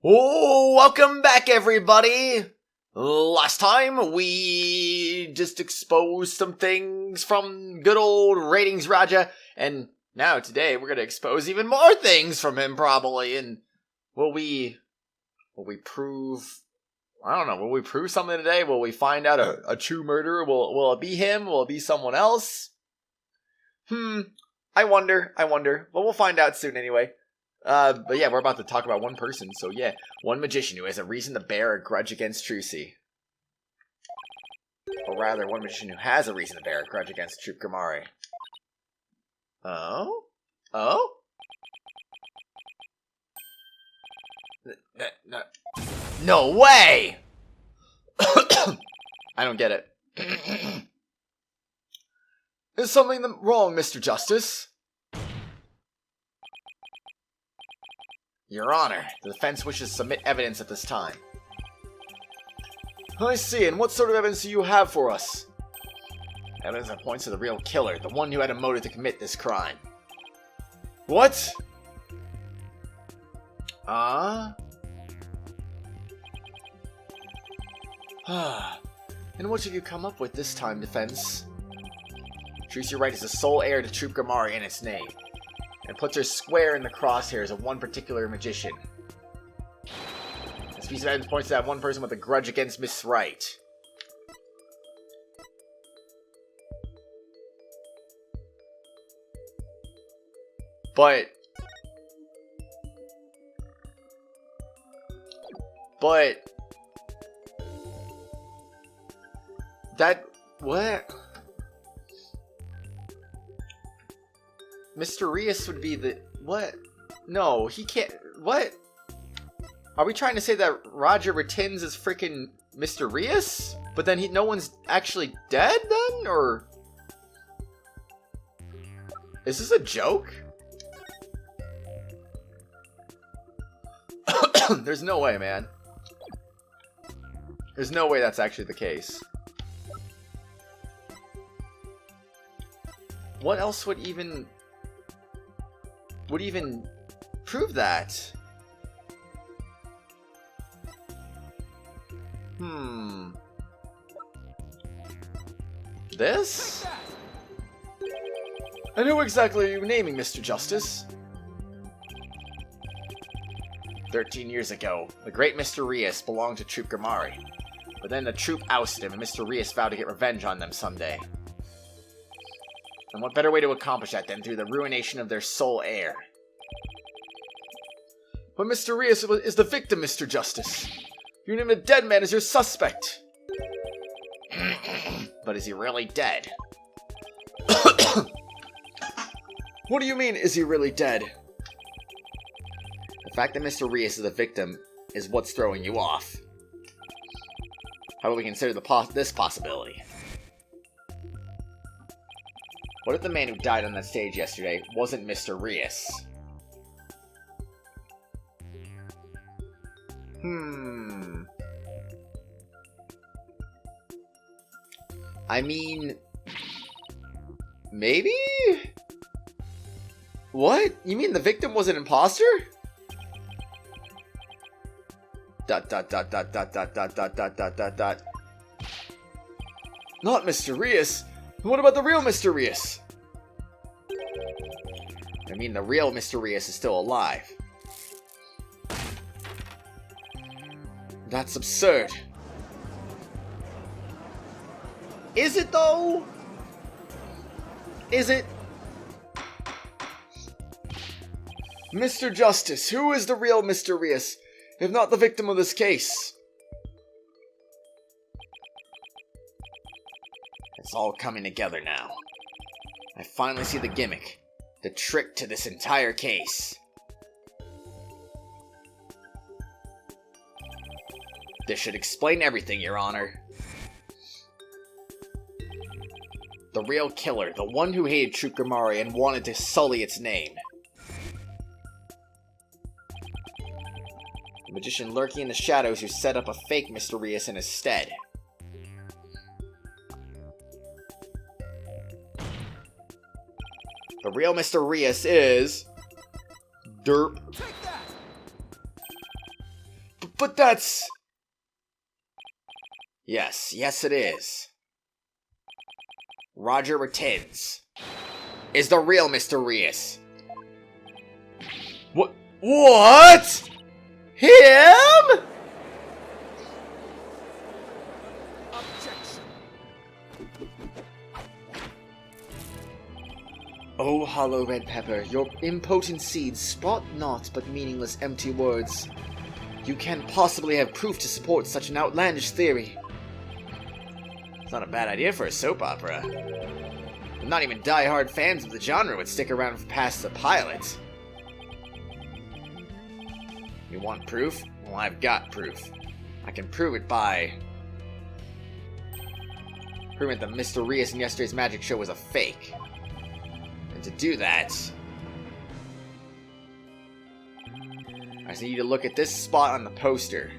Oh, welcome back, everybody! Last time, we just exposed some things from good old Ratings Raja, and now today we're gonna expose even more things from him, probably, and will we prove, I don't know, will we prove something today? Will we find out a true murderer? Will it be him? Will it be someone else? I wonder, but we'll find out soon anyway. But yeah, we're about to talk about one person, so yeah. One magician who has a reason to bear a grudge against Trucy. Or rather, one magician who has a reason to bear a grudge against Troop Gamari. Oh? Oh? No way! I don't get it. Is something wrong, Mr. Justice? Your Honor, the defense wishes to submit evidence at this time. I see, and what sort of evidence do you have for us? Evidence that points to the real killer, the one who had a motive to commit this crime. What? And what have you come up with this time, defense? Tracy Wright is the sole heir to Troop Gamari in its name, and puts her square in the crosshairs of one particular magician. This piece of evidence points to that one person with a grudge against Miss Wright. But that, what? Mr. Rias would be the... What? No, he can't... What? Are we trying to say that Roger Rettins is freaking Mr. Rias? But then no one's actually dead then? Or... Is this a joke? There's no way, man. There's no way that's actually the case. What else would even prove that? This? And who exactly are you naming, Mr. Justice? 13 years ago, the great Mr. Rias belonged to Troop Gamari. But then the troop ousted him and Mr. Rias vowed to get revenge on them someday. And what better way to accomplish that than through the ruination of their sole heir? But Mr. Rias is the victim, Mr. Justice. You named a dead man as your suspect. But is he really dead? What do you mean, is he really dead? The fact that Mr. Rias is the victim is what's throwing you off. How about we consider this possibility? What if the man who died on that stage yesterday wasn't Mr. Rias? I mean... Maybe? What? You mean the victim was an imposter? ... Not Mr. Rias. What about the real Mr. Rias? I mean, the real Mr. Rias is still alive. That's absurd. Is it, though? Is it? Mr. Justice, who is the real Mr. Rias, if not the victim of this case? It's all coming together now. I finally see the gimmick, the trick to this entire case. This should explain everything, Your Honor. The real killer, the one who hated Troop Gamari and wanted to sully its name. The magician lurking in the shadows who set up a fake Mr. Rias in his stead. The real Mr. Rias is... Derp. But that's... Yes, it is. Roger Rettens is the real Mysterious. What? Him? Objection. Oh, hollow red pepper, your impotent seeds spot naught but meaningless empty words. You can't possibly have proof to support such an outlandish theory. It's not a bad idea for a soap opera. Not even die-hard fans of the genre would stick around past the pilot. You want proof? Well, I've got proof. I can prove it by... proving that the Mysterious in yesterday's magic show was a fake. And to do that... I just need you to look at this spot on the poster.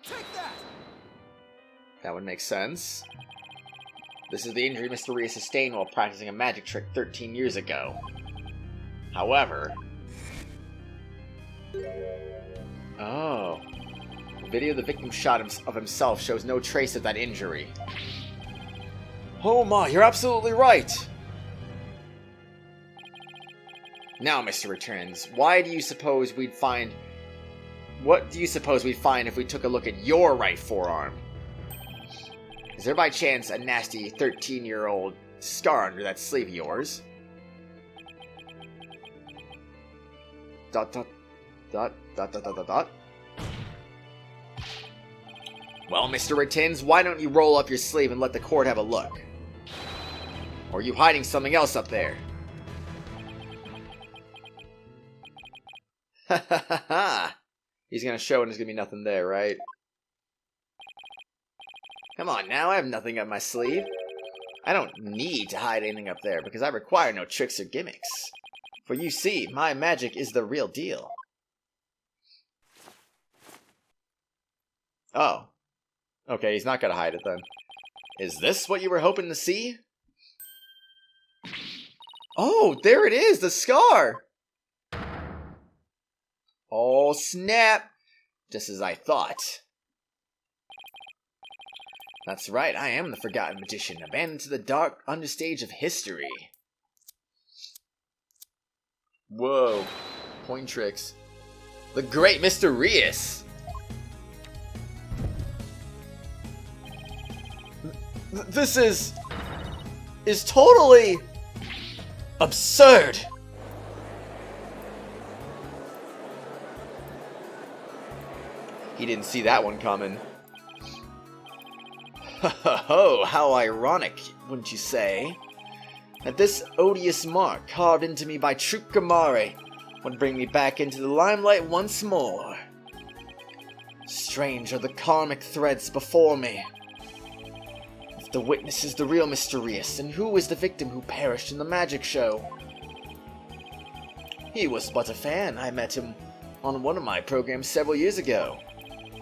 Take that! That would make sense. This is the injury Mysterious sustained while practicing a magic trick 13 years ago. However... Oh. The video the victim shot of himself shows no trace of that injury. Oh my, you're absolutely right! Now, Mr. Returns, what do you suppose we'd find if we took a look at your right forearm? Is there by chance a nasty 13-year-old scar under that sleeve of yours? Dot dot dot dot dot dot dot dot. Well, Mr. Rettens, why don't you roll up your sleeve and let the court have a look? Or are you hiding something else up there? Ha ha ha ha! He's gonna show and there's gonna be nothing there, right? Come on now, I have nothing up my sleeve. I don't need to hide anything up there because I require no tricks or gimmicks. For you see, my magic is the real deal. Oh. Okay, he's not gonna hide it then. Is this what you were hoping to see? Oh, there it is, the scar! Oh, snap! Just as I thought. That's right, I am the Forgotten Magician, abandoned to the dark understage of history. Whoa. Point tricks. The Great Mysterious! This is totally absurd! He didn't see that one coming. Ho, how ironic, wouldn't you say? That this odious mark carved into me by Trucamare would bring me back into the limelight once more. Strange are the karmic threads before me. If the witness is the real Mysterious, then who is the victim who perished in the magic show? He was but a fan. I met him on one of my programs several years ago.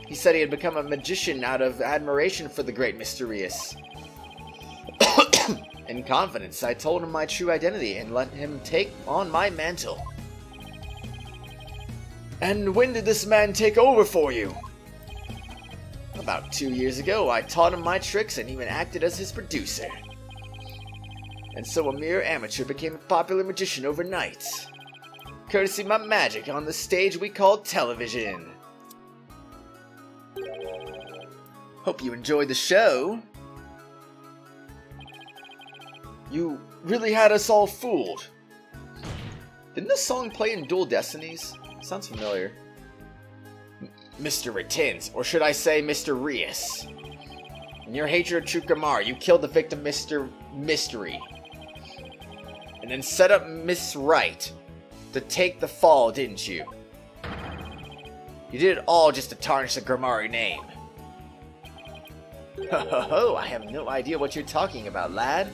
He said he had become a magician out of admiration for the Great Mysterious. In confidence, I told him my true identity and let him take on my mantle. And when did this man take over for you? About 2 years ago, I taught him my tricks and even acted as his producer. And so a mere amateur became a popular magician overnight. Courtesy of my magic on the stage we call television. Hope you enjoyed the show. You really had us all fooled. Didn't this song play in Dual Destinies? Sounds familiar. Mr. Rettens, or should I say Mysterious. In your hatred of Trucamare, you killed the victim Mr. Mystery. And then set up Miss Wright to take the fall, didn't you? You did it all just to tarnish the Grimari name. Ho ho ho, I have no idea what you're talking about, lad.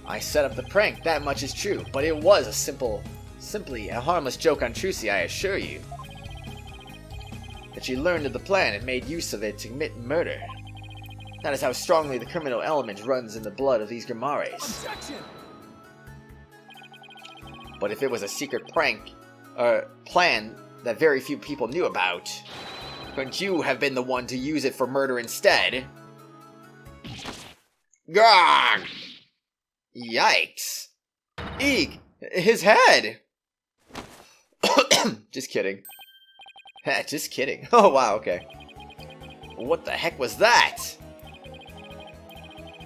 I set up the prank, that much is true, but it was a simply a harmless joke on Trucy, I assure you. That she learned of the plan and made use of it to commit murder. That is how strongly the criminal element runs in the blood of these Grimares. Objection! But if it was a secret prank, or plan that very few people knew about, couldn't you have been the one to use it for murder instead? Gah! Yikes. Eek! His head! Just kidding. Just kidding. Oh, wow, okay. What the heck was that?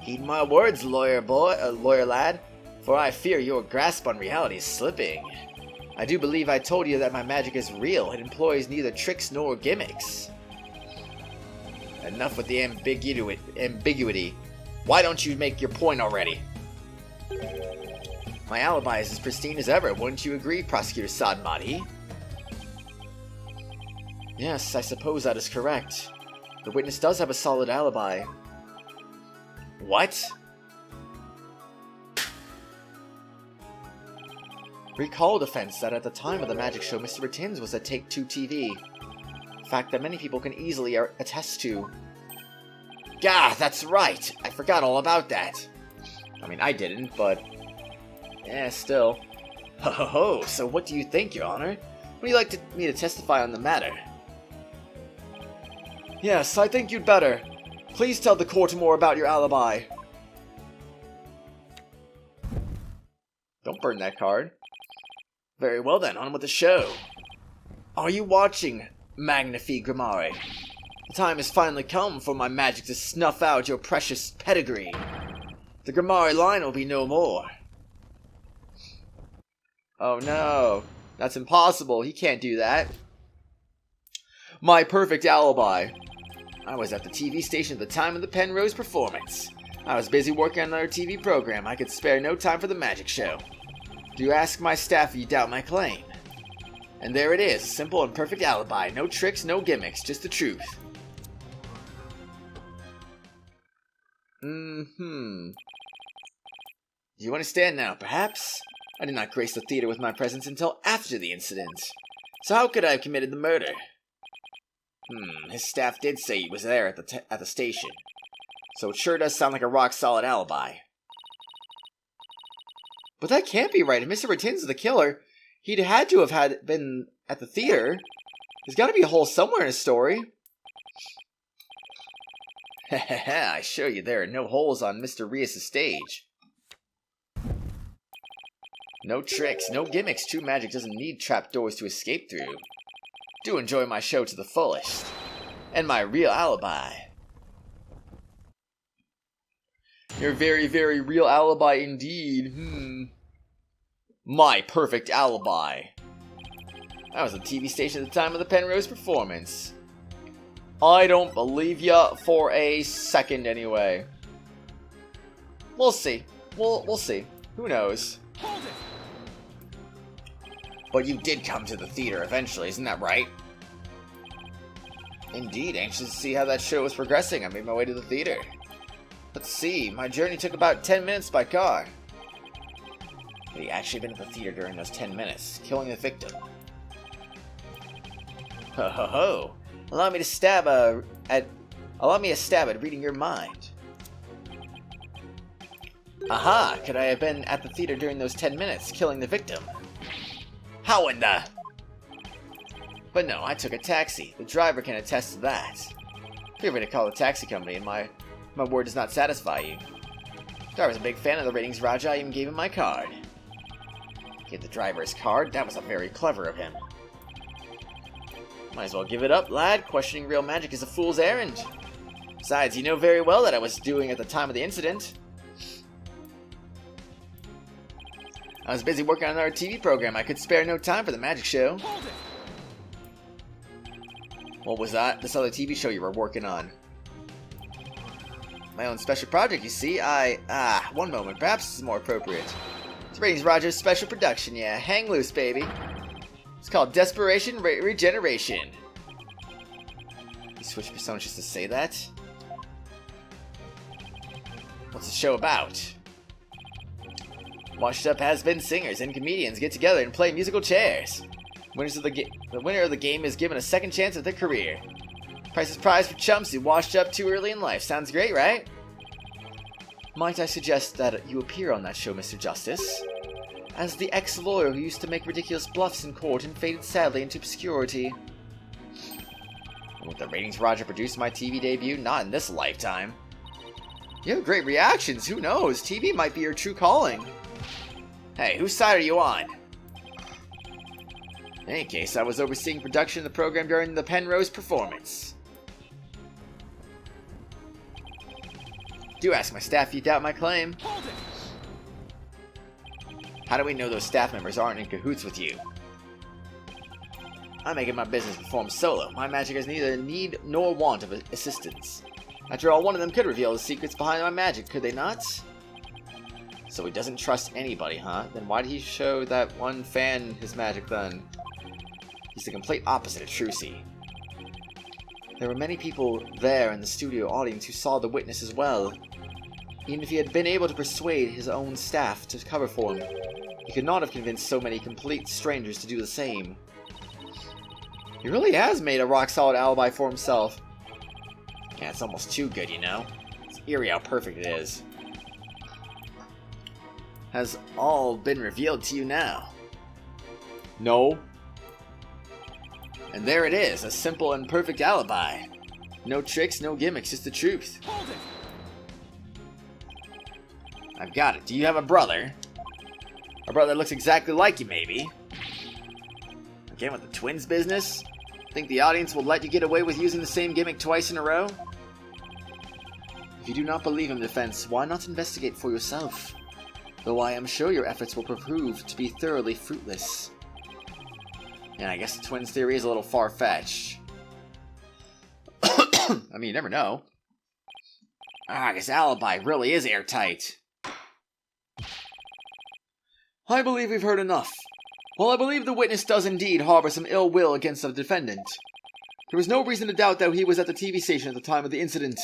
Heed my words, lawyer lad, for I fear your grasp on reality is slipping. I do believe I told you that my magic is real. It employs neither tricks nor gimmicks. Enough with the ambiguity. Why don't you make your point already? My alibi is as pristine as ever, wouldn't you agree, Prosecutor Sadmati? Yes, I suppose that is correct. The witness does have a solid alibi. What? Recall defense that at the time of the magic show, Mr. Rettins was at Take-Two TV. Fact that many people can easily attest to. Gah, that's right! I forgot all about that. I mean, I didn't, but... yeah, still. Ho ho ho, so what do you think, Your Honor? Would you like me to testify on the matter? Yes, I think you'd better. Please tell the court more about your alibi. Don't burn that card. Very well then, on with the show. Are you watching, Magnifique Grimare? The time has finally come for my magic to snuff out your precious pedigree. The Grimare line will be no more. Oh no, that's impossible. He can't do that. My perfect alibi. I was at the TV station at the time of the Penrose performance. I was busy working on another TV program. I could spare no time for the magic show. Do you ask my staff if you doubt my claim? And there it is, a simple and perfect alibi. No tricks, no gimmicks, just the truth. Do you understand now, perhaps? I did not grace the theater with my presence until after the incident. So how could I have committed the murder? His staff did say he was there at the station. So it sure does sound like a rock-solid alibi. But that can't be right. If Mr. Rettins is the killer, he'd had to have been at the theater. There's got to be a hole somewhere in his story. Hehehe, I assure you there are no holes on Mr. Rias' stage. No tricks, no gimmicks. True magic doesn't need trapdoors to escape through. Do enjoy my show to the fullest. And my real alibi. Your very, very real alibi indeed. My perfect alibi. I was at the TV station at the time of the Penrose performance. I don't believe ya for a second anyway. We'll see. We'll see. Who knows? Hold it! But you did come to the theater eventually, isn't that right? Indeed, anxious to see how that show was progressing, I made my way to the theater. Let's see, my journey took about 10 minutes by car. Had he actually been at the theater during those 10 minutes, killing the victim? Ho ho ho! Allow me a stab at reading your mind. Aha! Could I have been at the theater during those 10 minutes, killing the victim? How in the... But no, I took a taxi. The driver can attest to that. Feel free to call the taxi company, and my word does not satisfy you. The driver's a big fan of the ratings, Raja. I even gave him my card. Gave the driver his card? That was very clever of him. Might as well give it up, lad. Questioning real magic is a fool's errand. Besides, you know very well that I was doing at the time of the incident. I was busy working on our TV program. I could spare no time for the magic show. Hold it! What was that? This other TV show you were working on. My own special project, you see. One moment. Perhaps this is more appropriate. It's Ratings Roger's special production, yeah. Hang loose, baby. It's called Desperation Regeneration. You switch personas just to say that? What's the show about? Washed up has-been singers and comedians get together and play musical chairs. The winner of the game is given a second chance at their career. Price is prize for chumps who washed up too early in life. Sounds great, right? Might I suggest that you appear on that show, Mr. Justice? as the ex-lawyer who used to make ridiculous bluffs in court and faded sadly into obscurity. Would the Ratings Roger produce my TV debut? Not in this lifetime. You have great reactions. Who knows? TV might be your true calling. Hey, whose side are you on? In any case, I was overseeing production of the program during the Penrose performance. Do ask my staff if you doubt my claim. Hold it! How do we know those staff members aren't in cahoots with you? I make it my business to perform solo. My magic has neither need nor want of assistance. After all, one of them could reveal the secrets behind my magic, could they not? So he doesn't trust anybody, huh? Then why did he show that one fan his magic then? He's the complete opposite of Trucy. There were many people there in the studio audience who saw the witness as well. Even if he had been able to persuade his own staff to cover for him, he could not have convinced so many complete strangers to do the same. He really has made a rock-solid alibi for himself. Yeah, it's almost too good, you know? It's eerie how perfect it is. Has all been revealed to you now? No. And there it is, a simple and perfect alibi. No tricks, no gimmicks, just the truth. Hold it! I've got it. Do you have a brother? A brother that looks exactly like you, maybe? Again with the twins business? Think the audience will let you get away with using the same gimmick twice in a row? If you do not believe in defense, why not investigate for yourself? Though I am sure your efforts will prove to be thoroughly fruitless. Yeah, I guess the twins theory is a little far-fetched. I mean, you never know. This alibi really is airtight. I believe we've heard enough. While I believe the witness does indeed harbor some ill will against the defendant, there was no reason to doubt that he was at the TV station at the time of the incident.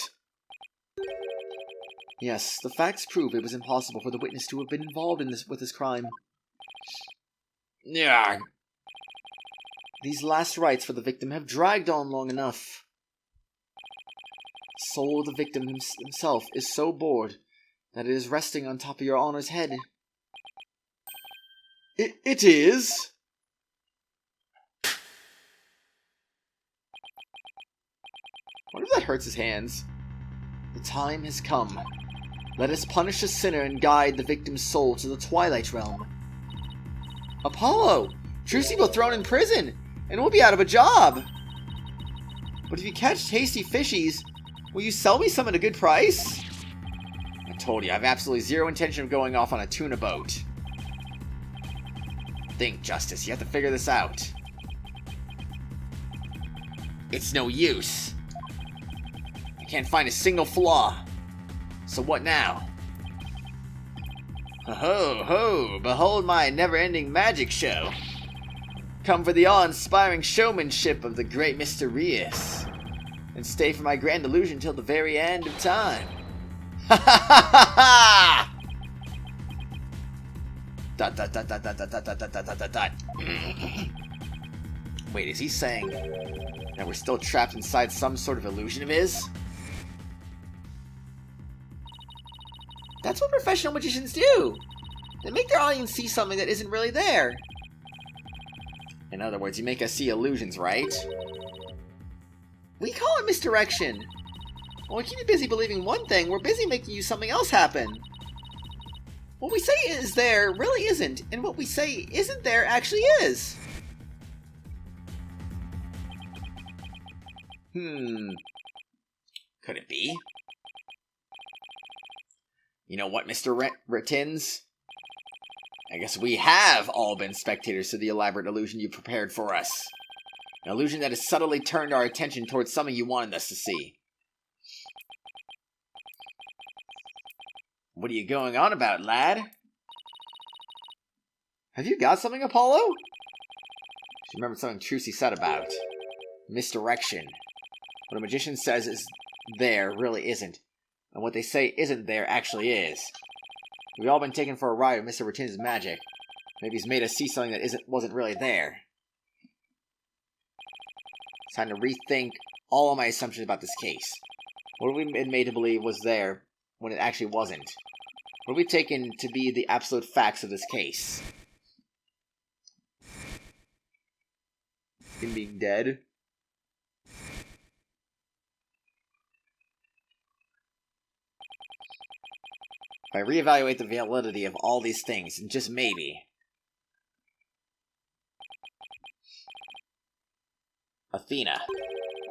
Yes, the facts prove it was impossible for the witness to have been involved in with this crime. Yeah. These last rites for the victim have dragged on long enough. The soul of the victim himself is so bored that it is resting on top of your Honor's head. It is? What if that hurts his hands? The time has come. Let us punish the sinner and guide the victim's soul to the Twilight Realm. Apollo! Trucy will be thrown in prison, and we'll be out of a job! But if you catch tasty fishies, will you sell me some at a good price? I told you, I have absolutely zero intention of going off on a tuna boat. Think, Justice, you have to figure this out. It's no use. I can't find a single flaw. So what now? Ho ho, behold my never-ending magic show. Come for the awe-inspiring showmanship of the great Mysterious, and stay for my grand illusion till the very end of time. Ha ha ha ha ha! Dot dot dot dot dot dot dot dot dot dot dot. Wait, is he saying that we're still trapped inside some sort of illusion of his? That's what professional magicians do. They make their audience see something that isn't really there. In other words, you make us see illusions, right? We call it misdirection. When we keep you busy believing one thing, we're busy making you something else happen. What we say is there really isn't, and what we say isn't there actually is. Could it be? You know what, Mr. Rittins? I guess we have all been spectators to the elaborate illusion you prepared for us. An illusion that has subtly turned our attention towards something you wanted us to see. What are you going on about, lad? Have you got something, Apollo? She remembered something Trucy said about misdirection. What a magician says is there really isn't, and what they say isn't there actually is. We've all been taken for a ride with Mr. Rittins' magic. Maybe he's made us see something that wasn't really there. It's time to rethink all of my assumptions about this case. What have we been made to believe was there when it actually wasn't? What have we taken to be the absolute facts of this case? him being dead. If I reevaluate the validity of all these things, and just maybe... Athena.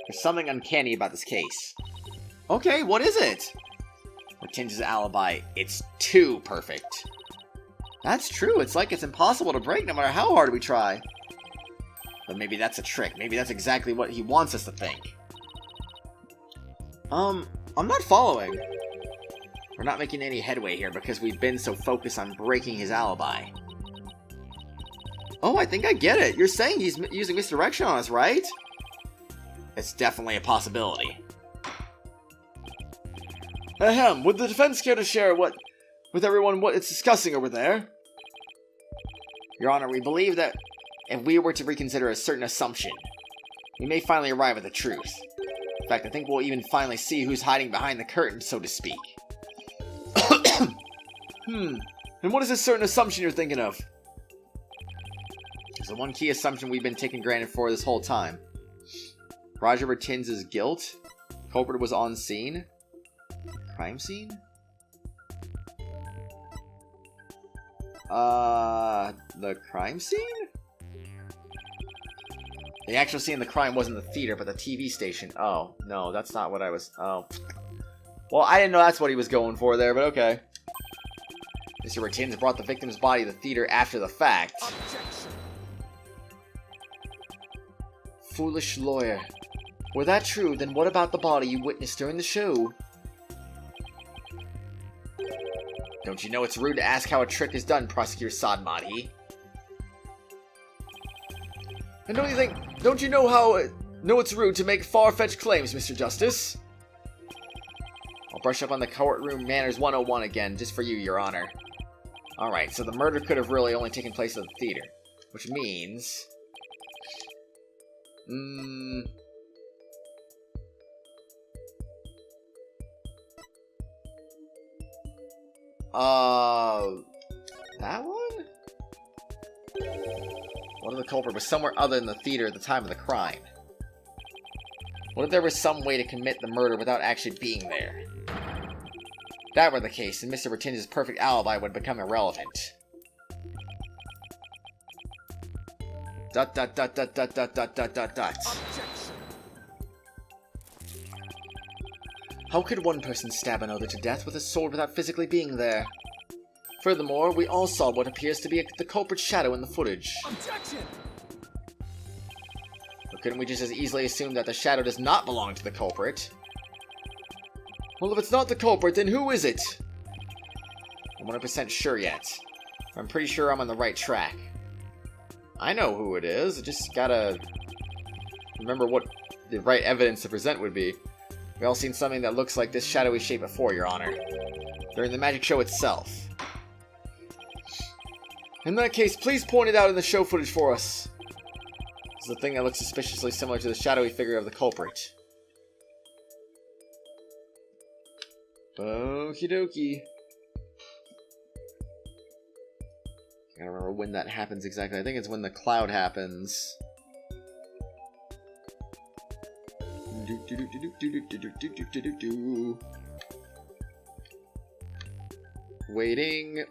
There's something uncanny about this case. Okay, what is it? Tinge's alibi, it's too perfect. That's true, it's like it's impossible to break no matter how hard we try. But maybe that's a trick, maybe that's exactly what he wants us to think. I'm not following. We're not making any headway here because we've been so focused on breaking his alibi. Oh, I think I get it. You're saying he's using misdirection on us, right? It's definitely a possibility. Ahem, would the defense care to share with everyone what it's discussing over there? Your Honor, we believe that if we were to reconsider a certain assumption, we may finally arrive at the truth. In fact, I think we'll even finally see who's hiding behind the curtain, so to speak. And what is this certain assumption you're thinking of? It's the one key assumption we've been taking granted for this whole time. Roger pretends his guilt. Culprit was on scene. Crime scene? The crime scene? The actual scene of the crime wasn't the theater, but the TV station. Oh, no, that's not what I was... Oh. Well, I didn't know that's what he was going for there, but okay. Mr. Bertins brought the victim's body to the theater after the fact. Objection. Foolish lawyer. Were that true, then what about the body you witnessed during the show? Don't you know it's rude to ask how a trick is done, Prosecutor Sadmati? And don't you know it's rude to make far-fetched claims, Mr. Justice? I'll brush up on the courtroom manners 101 again, just for you, Your Honor. Alright, so the murder could have really only taken place at the theater. Which means... that one? What if the culprit was somewhere other than the theater at the time of the crime? What if there was some way to commit the murder without actually being there? If that were the case, then Mr. Bertin's perfect alibi would become irrelevant. Dot dot dot dot dot dot dot dot dot dot. Objection. How could one person stab another to death with a sword without physically being there? Furthermore, we all saw what appears to be the culprit's shadow in the footage. Objection. But couldn't we just as easily assume that the shadow does not belong to the culprit? Well, if it's not the culprit, then who is it? I'm 100% sure yet. I'm pretty sure I'm on the right track. I know who it is, I just gotta remember what the right evidence to present would be. We all seen something that looks like this shadowy shape before, Your Honor. During the magic show itself. In that case, please point it out in the show footage for us. It's the thing that looks suspiciously similar to the shadowy figure of the culprit. Okie dokie. I don't remember when that happens exactly. I think it's when the cloud happens. Waiting.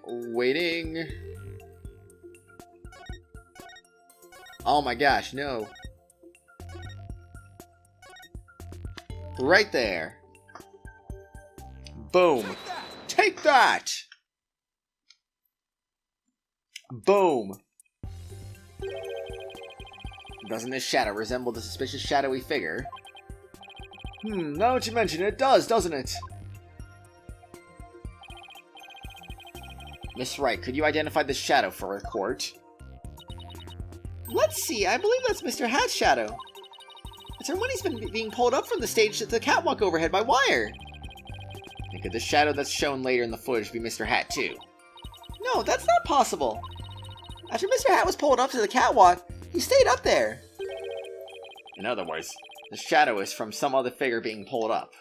Oh my gosh, no. Right there. Boom. Take that! Boom. Doesn't this shadow resemble the suspicious shadowy figure? Now that you mention it, it does, doesn't it? Miss Wright, could you identify this shadow for a court? Let's see, I believe that's Mr. Hat's shadow. It's her when he's been being pulled up from the stage to the catwalk overhead by wire. And could the shadow that's shown later in the footage be Mr. Hat too? No, that's not possible. After Mr. Hat was pulled up to the catwalk, he stayed up there. In other words, the shadow is from some other figure being pulled up.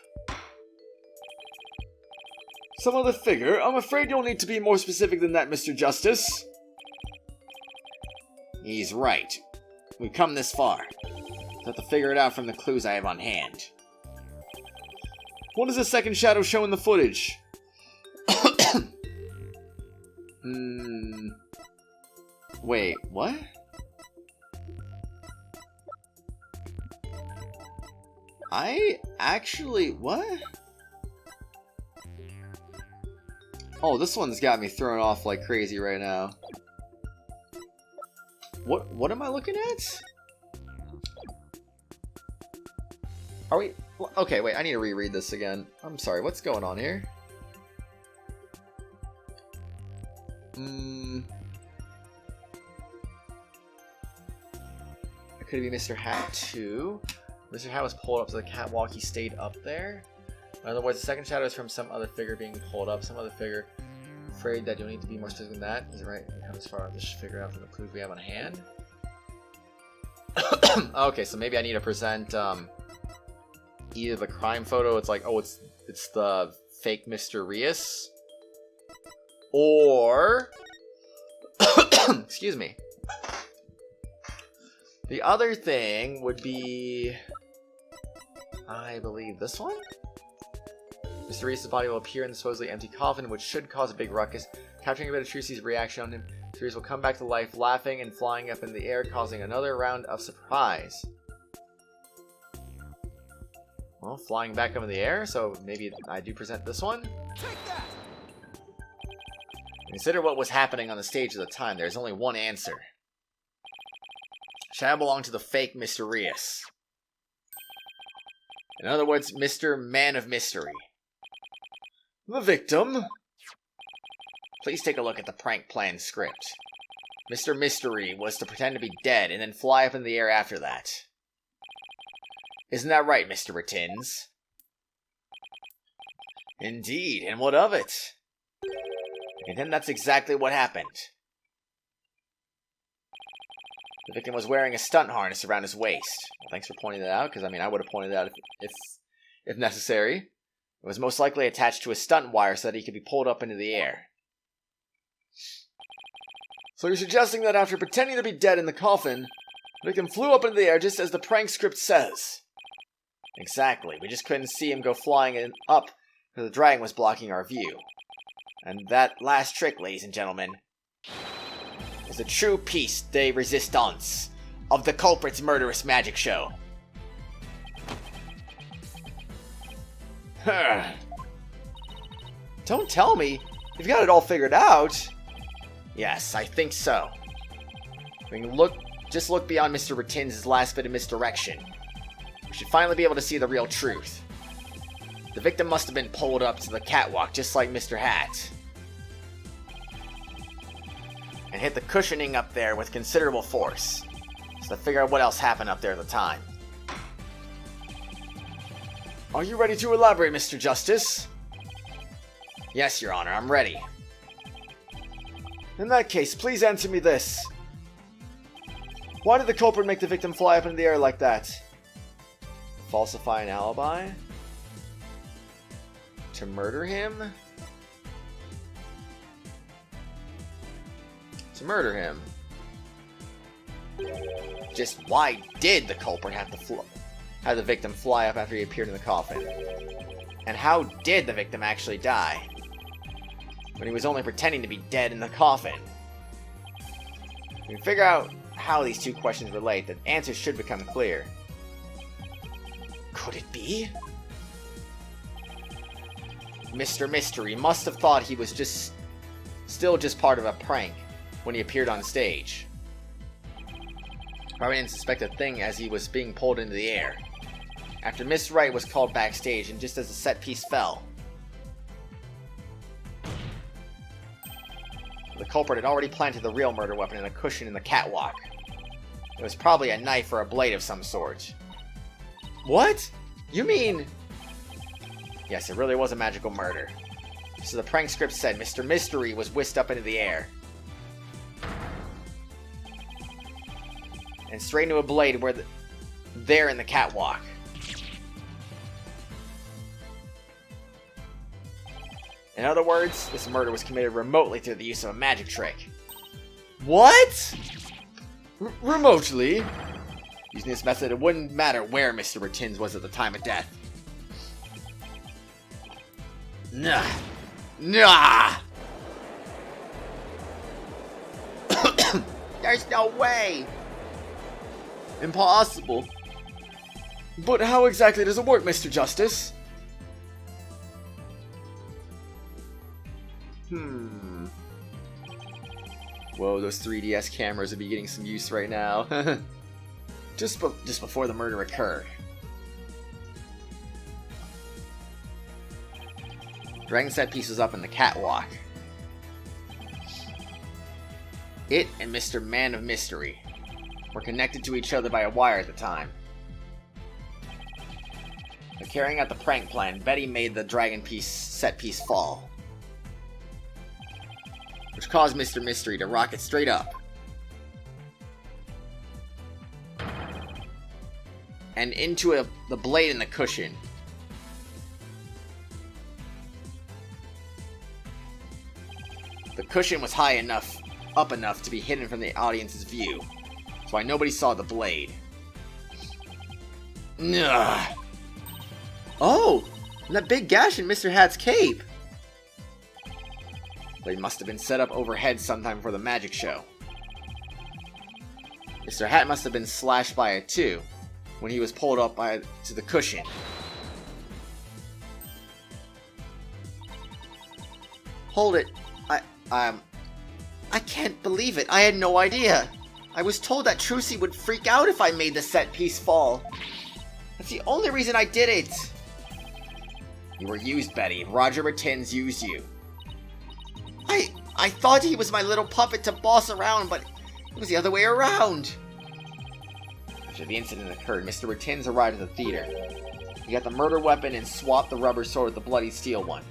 Some other figure? I'm afraid you'll need to be more specific than that, Mr. Justice. He's right. We've come this far. have to figure it out from the clues I have on hand. What does the second shadow show in the footage? Wait, what? What? Oh, this one's got me thrown off like crazy right now. What am I looking at? Are we... Okay, wait, I need to reread this again. I'm sorry, what's going on here? It could be Mr. Hat too. Mr. Hat was pulled up to the catwalk, he stayed up there. In other words, the second shadow is from some other figure being pulled up, some other figure. Afraid that you'll need to be more specific than that. He's right. We have as far as just figure out from the clues we have on hand. Okay, so maybe I need to present either the crime photo. It's like, oh, it's the fake Mysterious, or excuse me. The other thing would be, I believe, this one. Mr. Reese's body will appear in the supposedly empty coffin, which should cause a big ruckus. Capturing a bit of Trucy's reaction on him, Mr. Reese will come back to life, laughing and flying up in the air, causing another round of surprise. Well, flying back up in the air, so maybe I do present this one. Take that! Consider what was happening on the stage at the time. There's only one answer. Shadow belonged to the fake Mr. Reese. In other words, Mr. Man of Mystery. The victim. Please take a look at the prank plan script. Mr. Mystery was to pretend to be dead and then fly up in the air after that. Isn't that right, Mr. Rettins? Indeed, and what of it? And then that's exactly what happened. The victim was wearing a stunt harness around his waist. Well, thanks for pointing that out, because I would have pointed it out if necessary. It was most likely attached to a stunt wire so that he could be pulled up into the air. So you're suggesting that after pretending to be dead in the coffin, the victim flew up into the air just as the prank script says? Exactly. We just couldn't see him go flying up because the dragon was blocking our view. And that last trick, ladies and gentlemen, is a true piece de resistance of the culprit's murderous magic show. Don't tell me you've got it all figured out. Yes, I think so. I mean, just look beyond Mr. Rettins' last bit of misdirection. We should finally be able to see the real truth. The victim must have been pulled up to the catwalk just like Mr. Hat, and hit the cushioning up there with considerable force. So to figure out what else happened up there at the time. Are you ready to elaborate, Mr. Justice? Yes, Your Honor, I'm ready. In that case, please answer me this. Why did the culprit make the victim fly up in the air like that? Falsify an alibi? To murder him? To murder him. Just why did the culprit have the victim fly up after he appeared in the coffin? And how did the victim actually die when he was only pretending to be dead in the coffin? If we figure out how these two questions relate, the answers should become clear. Could it be? Mr. Mystery must have thought he was still just part of a prank when he appeared on stage. Probably didn't suspect a thing as he was being pulled into the air. After Miss Wright was called backstage, and just as the set piece fell, the culprit had already planted the real murder weapon in a cushion in the catwalk. It was probably a knife or a blade of some sort. What? You mean... Yes, it really was a magical murder. So the prank script said Mr. Mystery was whisked up into the air and straight into a blade there in the catwalk. In other words, this murder was committed remotely through the use of a magic trick. What? Remotely? Using this method, it wouldn't matter where Mr. Rettins was at the time of death. Nah. Nah! There's no way! Impossible. But how exactly does it work, Mr. Justice? Whoa, those 3DS cameras would be getting some use right now. Just before the murder occurred. Dragon set piece was up in the catwalk. It and Mr. Man of Mystery were connected to each other by a wire at the time. By carrying out the prank plan, Betty made the dragon set piece fall, which caused Mr. Mystery to rocket straight up and into the blade in the cushion. The cushion was up enough to be hidden from the audience's view. That's why nobody saw the blade. Ugh. Oh! And that big gash in Mr. Hat's cape! Blade must have been set up overhead sometime before the magic show. Mr. Hat must have been slashed by it too, when he was pulled up to the cushion. Hold it. I can't believe it. I had no idea. I was told that Trucy would freak out if I made the set piece fall. That's the only reason I did it. You were used, Betty. Roger Rettins used you. I thought he was my little puppet to boss around, but it was the other way around. After the incident occurred, Mr. Rettins arrived at the theater. He got the murder weapon and swapped the rubber sword with the bloody steel one.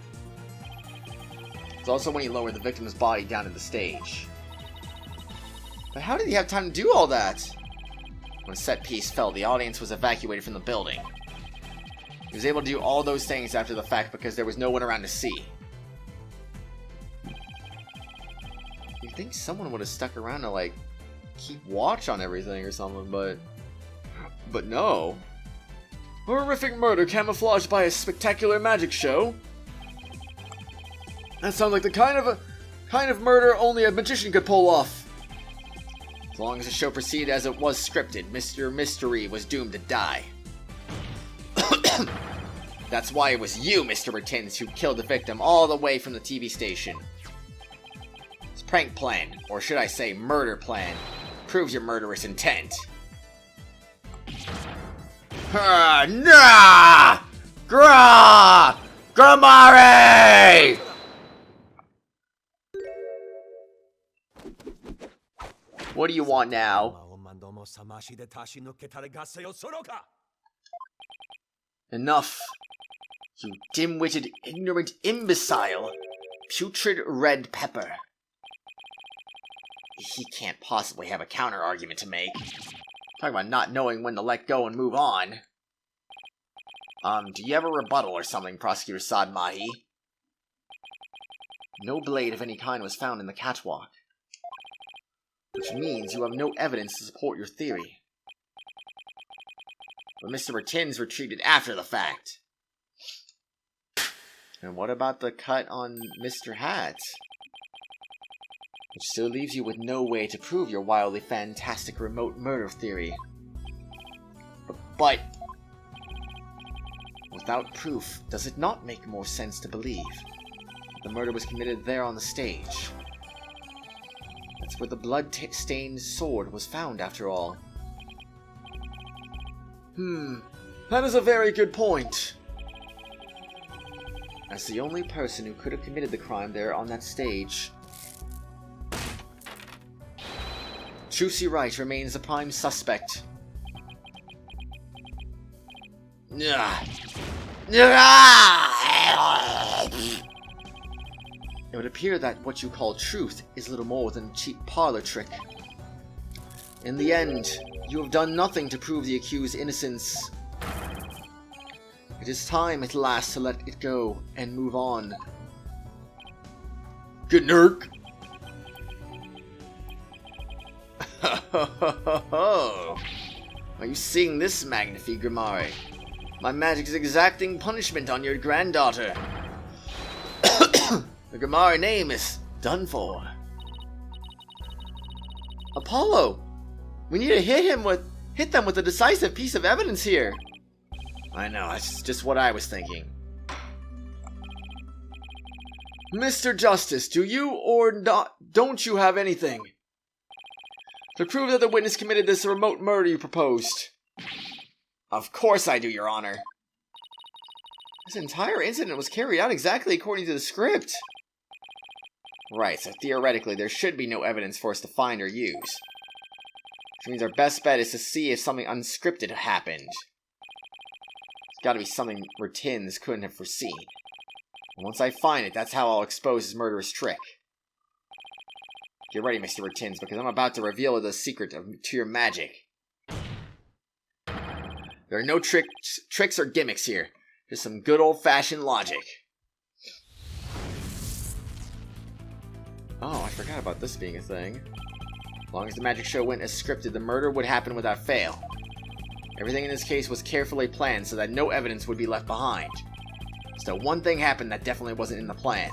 It's also when he lowered the victim's body down to the stage. But how did he have time to do all that? When the set piece fell, the audience was evacuated from the building. He was able to do all those things after the fact because there was no one around to see. You'd think someone would have stuck around to, like, keep watch on everything or something, but no. A horrific murder camouflaged by a spectacular magic show? That sounds like the kind of murder only a magician could pull off. As long as the show proceeded as it was scripted, Mr. Mystery was doomed to die. That's why it was you, Mr. Rettins, who killed the victim all the way from the TV station. This prank plan, or should I say murder plan, proves your murderous intent. Nah! Gramari! What do you want now? Enough. You dim-witted, ignorant imbecile. Putrid red pepper. He can't possibly have a counter-argument to make. Talking about not knowing when to let go and move on. Do you have a rebuttal or something, Prosecutor Saad Mahi? No blade of any kind was found in the catwalk. Which means you have no evidence to support your theory. But Mr. Rettins retreated after the fact. And what about the cut on Mr. Hat? Which still leaves you with no way to prove your wildly fantastic remote murder theory. But without proof, does it not make more sense to believe the murder was committed there on the stage? That's where the blood-stained sword was found, after all. That is a very good point. As the only person who could have committed the crime there on that stage, Trucy Wright remains the prime suspect. It would appear that what you call truth is little more than a cheap parlor trick. In the end, you have done nothing to prove the accused's innocence. It is time at last to let it go and move on. Good nerk! Are you seeing this, Magnifique Grimari? My magic is exacting punishment on your granddaughter. The Grimari name is done for. Apollo! We need to hit them with a decisive piece of evidence here. I know, that's just what I was thinking. Mr. Justice, do you or don't you have anything to prove that the witness committed this remote murder you proposed? Of course I do, Your Honor. This entire incident was carried out exactly according to the script. Right, so theoretically there should be no evidence for us to find or use. Which means our best bet is to see if something unscripted happened. It's gotta be something Ratins couldn't have foreseen. And once I find it, that's how I'll expose his murderous trick. Get ready, Mr. Ratins, because I'm about to reveal the secret to your magic. There are no tricks or gimmicks here. Just some good old-fashioned logic. Oh, I forgot about this being a thing. As long as the magic show went as scripted, the murder would happen without fail. Everything in this case was carefully planned so that no evidence would be left behind. So one thing happened that definitely wasn't in the plan.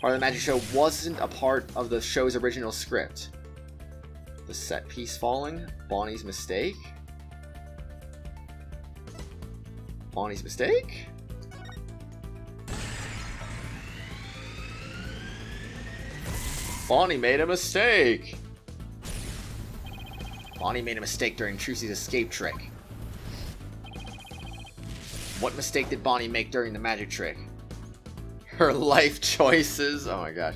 Part of the magic show wasn't a part of the show's original script. The set piece falling? Bonnie's mistake? Bonnie's mistake? Bonnie made a mistake! Bonnie made a mistake during Trucy's escape trick. What mistake did Bonnie make during the magic trick? Her life choices. Oh my gosh.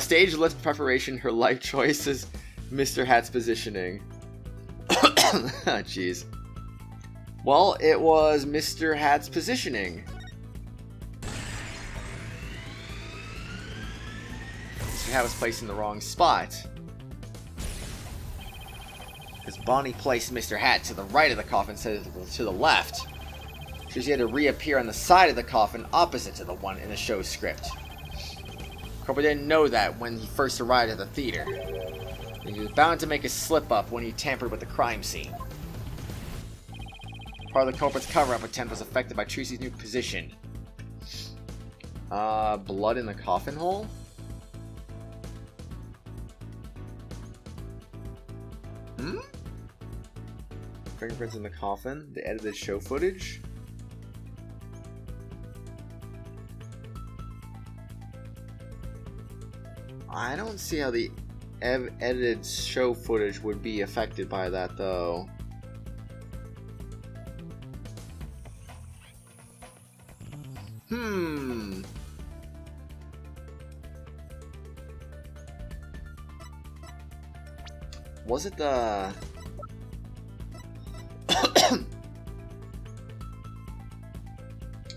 Stage lift preparation, her life choices, Mr. Hat's positioning. Jeez. Well, it was Mr. Hat's positioning. Mr. Hat was placed in the wrong spot. Because Bonnie placed Mr. Hat to the right of the coffin instead of to the left. She had to reappear on the side of the coffin opposite to the one in the show's script. Cobra didn't know that when he first arrived at the theater. He was bound to make a slip-up when he tampered with the crime scene. Part of the culprit's cover-up attempt was affected by Trucy's new position. Blood in the coffin hole? Fingerprints in the coffin? The edited show footage? I don't see how the edited show footage would be affected by that, though. Was it the...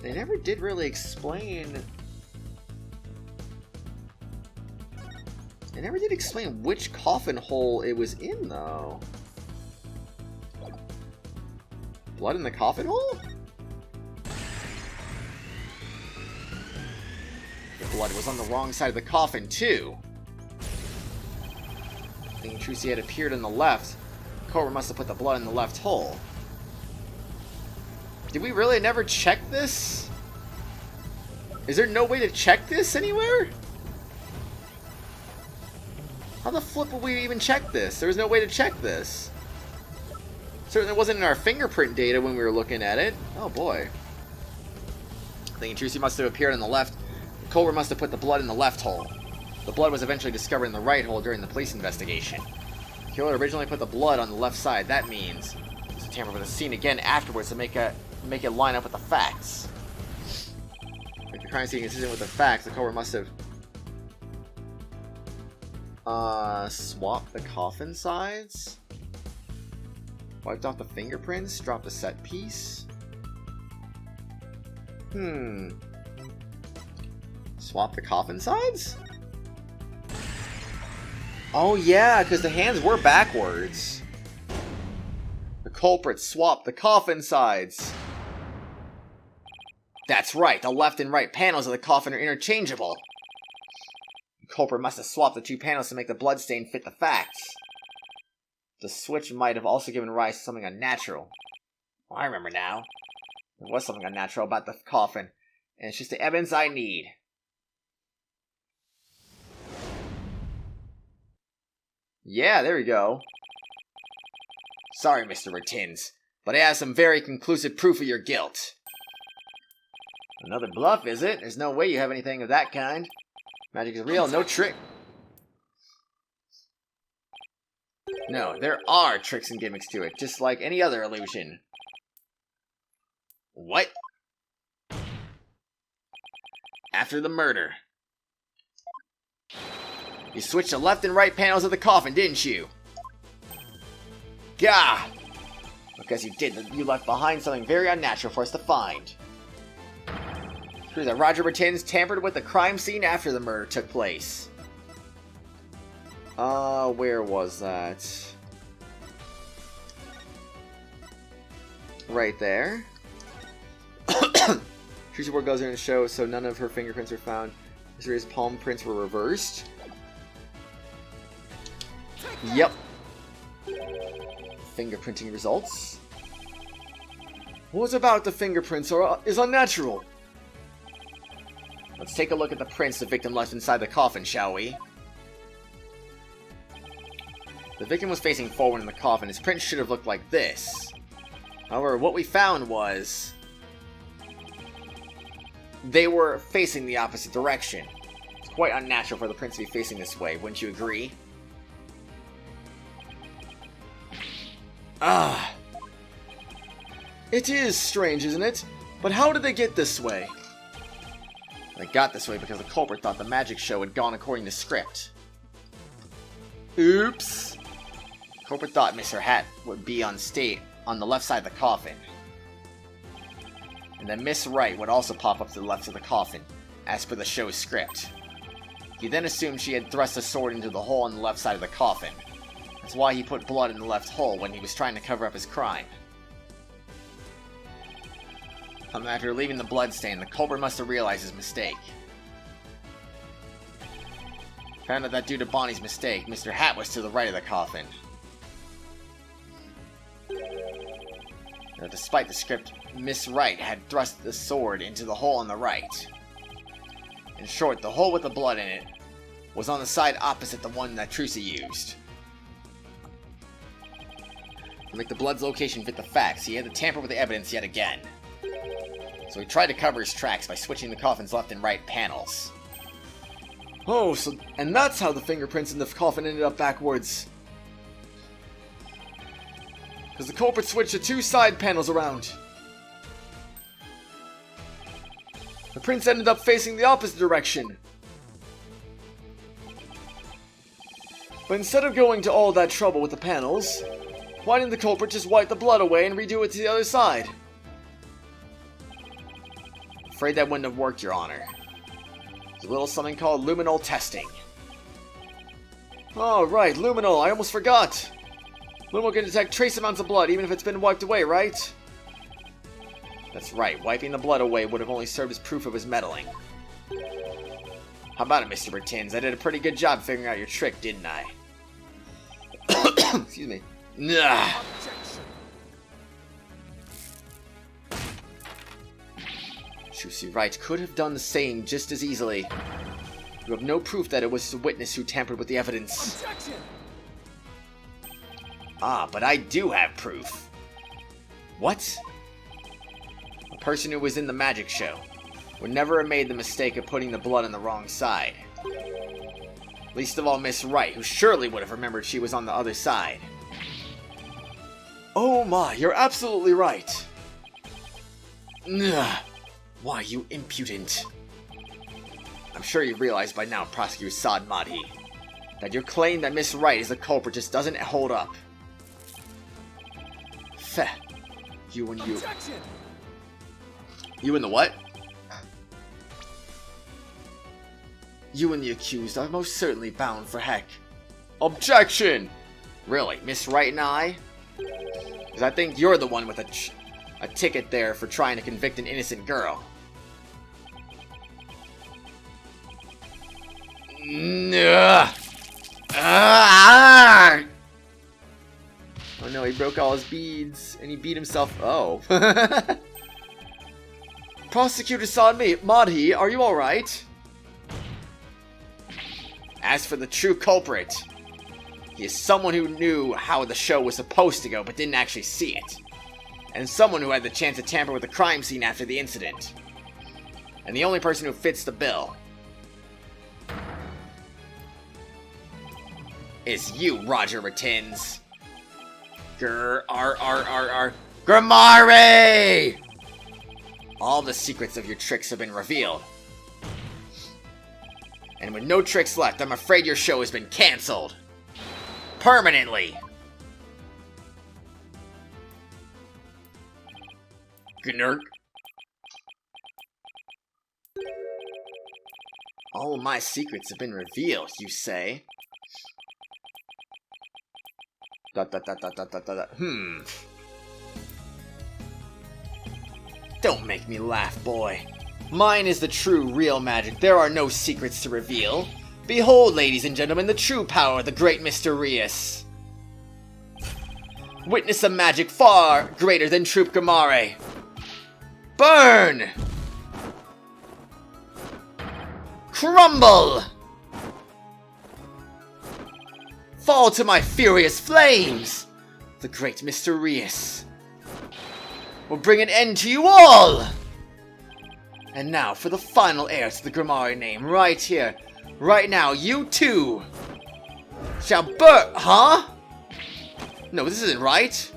They never did really explain... They never did explain which coffin hole it was in, though. Blood in the coffin hole? The blood was on the wrong side of the coffin, too. Thinking Trucy had appeared on the left, Cobra must have put the blood in the left hole. Did we really never check this? Is there no way to check this anywhere? How the flip would we even check this? There was no way to check this. Certainly wasn't in our fingerprint data when we were looking at it. Oh boy. Thinking Trucy must have appeared on the left. Cobra must have put the blood in the left hole. The blood was eventually discovered in the right hole during the police investigation. The killer originally put the blood on the left side. That means to tamper with the scene again afterwards to make it line up with the facts. Make the crime scene consistent with the facts. The Cobra must have swapped the coffin sides. Wiped off the fingerprints. Dropped the set piece. Swap the coffin sides? Oh yeah, because the hands were backwards. The culprit swapped the coffin sides. That's right, the left and right panels of the coffin are interchangeable. The culprit must have swapped the two panels to make the bloodstain fit the facts. the switch might have also given rise to something unnatural. Well, I remember now. There was something unnatural about the coffin, and it's just the evidence I need. Yeah, there we go. Sorry, Mr. Rettins, but I have some very conclusive proof of your guilt. Another bluff, is it? There's no way you have anything of that kind. Magic is real, no trick. No, there are tricks and gimmicks to it, just like any other illusion. What? After the murder, you switched the left and right panels of the coffin, didn't you? Gah! Because you did, you left behind something very unnatural for us to find. Proves that Roger Rettins tampered with the crime scene after the murder took place. Where was that? Right there. Tracy Ward goes in and shows, so none of her fingerprints were found. Mysterious palm prints were reversed. Yep. Fingerprinting results. What about the fingerprints is unnatural? Let's take a look at the prints the victim left inside the coffin, shall we? The victim was facing forward in the coffin. His print should have looked like this. However, what we found was they were facing the opposite direction. It's quite unnatural for the prints to be facing this way, wouldn't you agree? Ah. It is strange, isn't it? But how did they get this way? They got this way because the culprit thought the magic show had gone according to script. Oops. The culprit thought Mr. Hat would be on stage on the left side of the coffin. And then Miss Wright would also pop up to the left of the coffin, as per the show's script. He then assumed she had thrust a sword into the hole on the left side of the coffin. That's why he put blood in the left hole when he was trying to cover up his crime. After leaving the bloodstain, the culprit must have realized his mistake. Found out that due to Bonnie's mistake, Mr. Hat was to the right of the coffin. Now, despite the script, Miss Wright had thrust the sword into the hole on the right. In short, the hole with the blood in it was on the side opposite the one that Trucy used. To make the blood's location fit the facts, he had to tamper with the evidence yet again. So he tried to cover his tracks by switching the coffin's left and right panels. Oh, and that's how the fingerprints in the coffin ended up backwards. Because the culprit switched the two side panels around. The prints ended up facing the opposite direction. But instead of going to all that trouble with the panels, why didn't the culprit just wipe the blood away and redo it to the other side? Afraid that wouldn't have worked, Your Honor. There's a little something called Luminal Testing. Oh, right, Luminal, I almost forgot. Luminal can detect trace amounts of blood even if it's been wiped away, right? That's right, wiping the blood away would have only served as proof of his meddling. How about it, Mr. Rettins? I did a pretty good job figuring out your trick, didn't I? Excuse me. Nah. Trucy Wright could have done the same just as easily. You have no proof that it was the witness who tampered with the evidence. Objection! Ah, but I do have proof. What? A person who was in the magic show would never have made the mistake of putting the blood on the wrong side. Least of all Miss Wright, who surely would have remembered she was on the other side. Oh my, you're absolutely right. Ugh. Why, you impudent. I'm sure you realize by now, Prosecutor Saad Madhi, that your claim that Miss Wright is the culprit just doesn't hold up. Feh. You and you. Objection! You and the what? You and the accused are most certainly bound for heck. Objection! Really, Miss Wright and I? Because I think you're the one with a ticket there for trying to convict an innocent girl. he broke all his beads, and he beat himself. Oh. Prosecutor's on me. Madhi, are you alright? As for the true culprit, he is someone who knew how the show was supposed to go, but didn't actually see it. And someone who had the chance to tamper with the crime scene after the incident. And the only person who fits the bill is you, Roger Rettins. Grimari! All the secrets of your tricks have been revealed. And with no tricks left, I'm afraid your show has been cancelled. Permanently. Gnurk. All of my secrets have been revealed, you say? Don't make me laugh, boy. Mine is the true, real magic. There are no secrets to reveal. Behold, ladies and gentlemen, the true power of the great Mysterious. Witness a magic far greater than Troop Gamare. Burn! Crumble! Fall to my furious flames! The great Mysterious will bring an end to you all! And now for the final heir to the Grimari name, right here, right now, you too shall huh? No, this isn't right.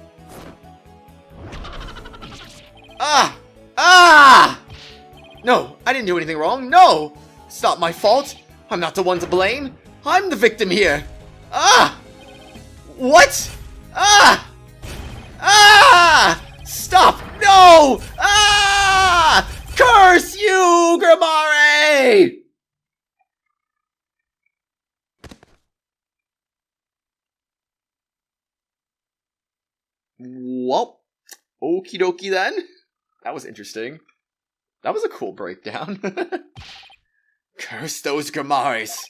No, I didn't do anything wrong, no! It's not my fault. I'm not the one to blame. I'm the victim here. What? Stop! No! Curse you, Grimari! Well, okie dokie then. That was interesting. That was a cool breakdown. Curse those Grimaris.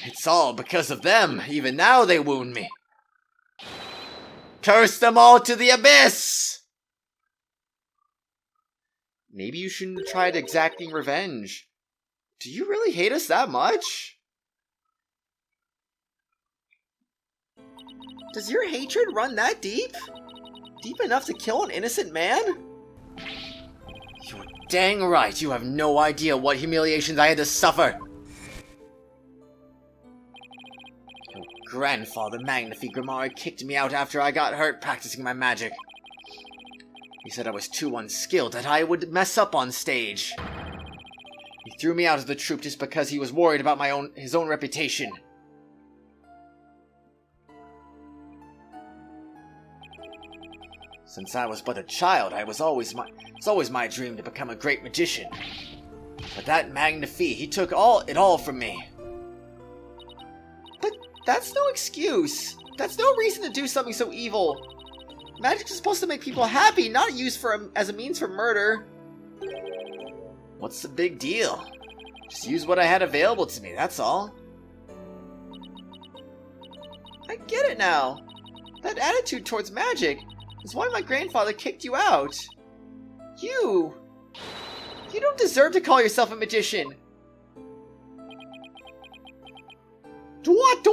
It's all because of them. Even now they wound me. Curse them all to the abyss! Maybe you shouldn't have tried exacting revenge. Do you really hate us that much? Does your hatred run that deep? Deep enough to kill an innocent man? You're dang right, you have no idea what humiliations I had to suffer. Your grandfather, Magnifi Grimari, kicked me out after I got hurt practicing my magic. He said I was too unskilled, that I would mess up on stage. He threw me out of the troupe just because he was worried about his own reputation. Since I was but a child, it was always my dream to become a great magician. But that Magnifi, he took it all from me. But that's no excuse. That's no reason to do something so evil. Magic is supposed to make people happy, not used as a means for murder. What's the big deal? Just use what I had available to me, that's all. I get it now. That attitude towards magic is why my grandfather kicked you out. You don't deserve to call yourself a magician. What?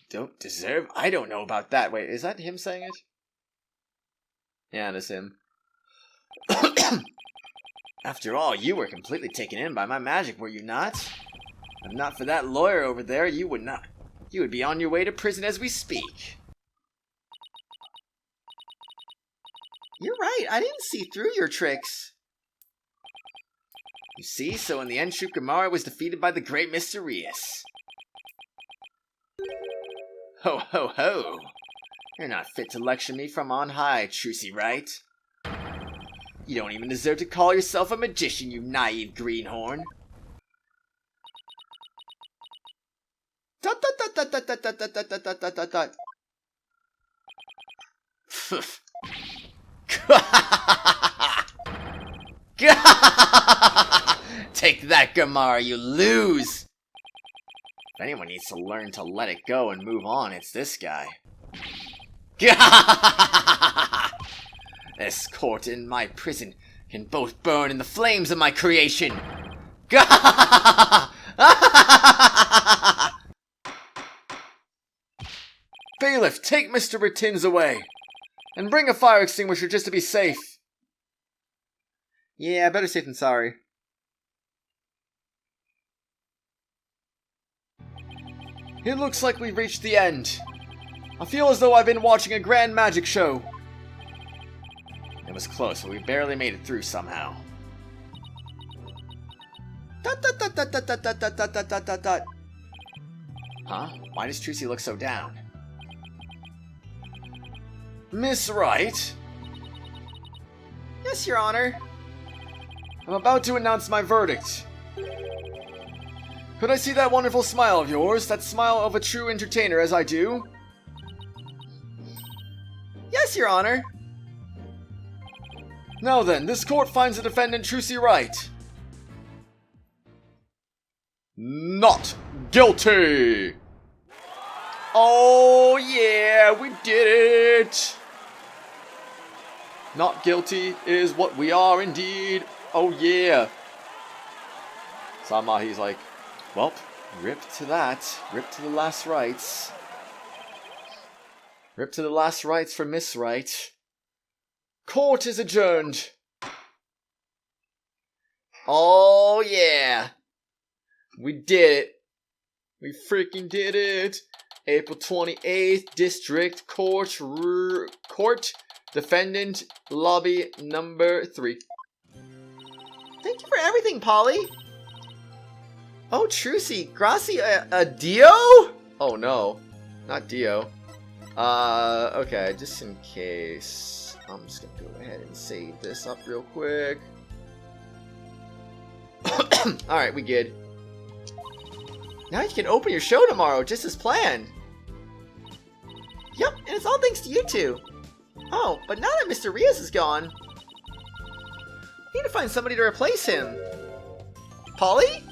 Don't deserve? I don't know about that. Wait, is that him saying it? Yeah, that's him. After all, you were completely taken in by my magic, were you not? If not for that lawyer over there, you would not. You would be on your way to prison as we speak. You're right, I didn't see through your tricks. You see, so in the end, Shukamara was defeated by the Great Mysterious. Ho ho ho! You're not fit to lecture me from on high, Trucy Wright. You don't even deserve to call yourself a magician, you naive greenhorn. Take that, Gamara, you lose! If anyone needs to learn to let it go and move on, it's this guy. This court and my prison can both burn in the flames of my creation. Bailiff, take Mr. Rettins away. And bring a fire extinguisher just to be safe. Yeah, better safe than sorry. It looks like we've reached the end. I feel as though I've been watching a grand magic show. It was close, but we barely made it through somehow. Huh? Why does Trucy look so down? Miss Wright? Yes, Your Honor. I'm about to announce my verdict. Could I see that wonderful smile of yours? That smile of a true entertainer as I do? Yes, Your Honor. Now then, this court finds the defendant Trucy Wright not guilty! Oh yeah, we did it! Not guilty is what we are indeed. Oh yeah. Samahi's like, well, rip to that. Rip to the last rites. Rip to the last rites for Miss Wright. Court is adjourned. Oh yeah. We did it. We freaking did it. April 28th, District Court, Defendant, Lobby number 3. Thank you for everything, Polly. Oh, Trucy, grazie a Dio? Oh no, not Dio. Okay, just in case, I'm just gonna go ahead and save this up real quick. Alright, we good. Now you can open your show tomorrow, just as planned. Yep, and it's all thanks to you two. Oh, but now that Mr. Rios is gone, I need to find somebody to replace him. Polly? ...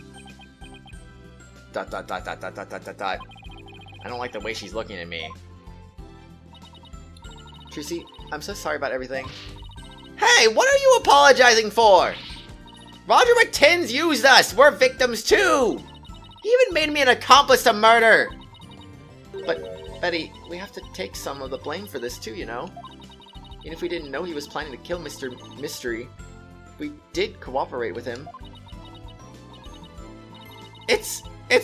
I don't like the way she's looking at me. Trucy, I'm so sorry about everything. Hey, what are you apologizing for? Roger McTins used us. We're victims too. He even made me an accomplice to murder. But, Betty, we have to take some of the blame for this too, you know? Even if we didn't know he was planning to kill Mr. Mystery, we did cooperate with him. It's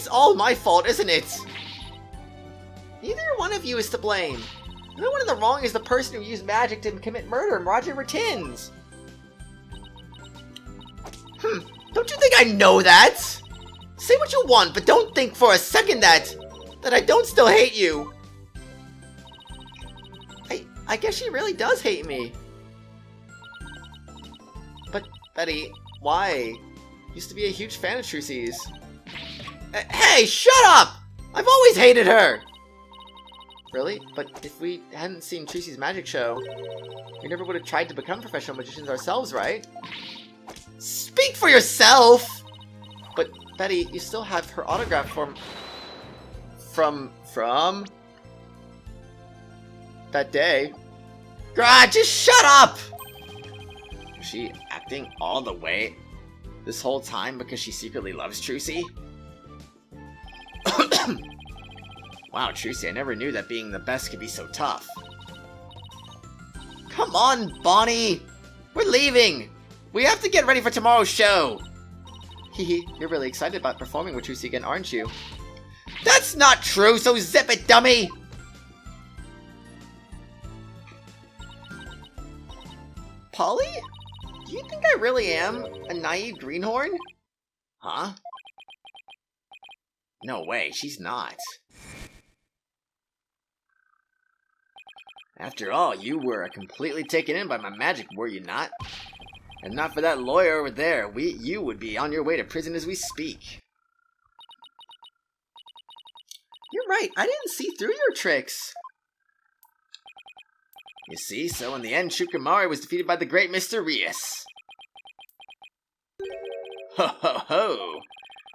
all my fault, isn't it? Neither one of you is to blame. The only one in the wrong is the person who used magic to commit murder, Roger Rettins. Don't you think I know that? Say what you want, but don't think for a second that I don't still hate you. I guess she really does hate me. But, Betty, why? Used to be a huge fan of Trucy's. Hey, shut up! I've always hated her! Really? But if we hadn't seen Trucy's magic show, we never would have tried to become professional magicians ourselves, right? Speak for yourself! But, Betty, you still have her autograph from that day. God, just shut up! Was she acting all the way this whole time because she secretly loves Trucy? Wow, Trucy, I never knew that being the best could be so tough. Come on, Bonnie! We're leaving! We have to get ready for tomorrow's show! Hehe, you're really excited about performing with Trucy again, aren't you? That's not true, so zip it, dummy! Polly? Do you think I really am a naive greenhorn? Huh? No way, she's not. After all, you were completely taken in by my magic, were you not? And not for that lawyer over there, you would be on your way to prison as we speak. You're right, I didn't see through your tricks. You see, so in the end, Shukamari was defeated by the great Mr. Rios. Ho ho ho!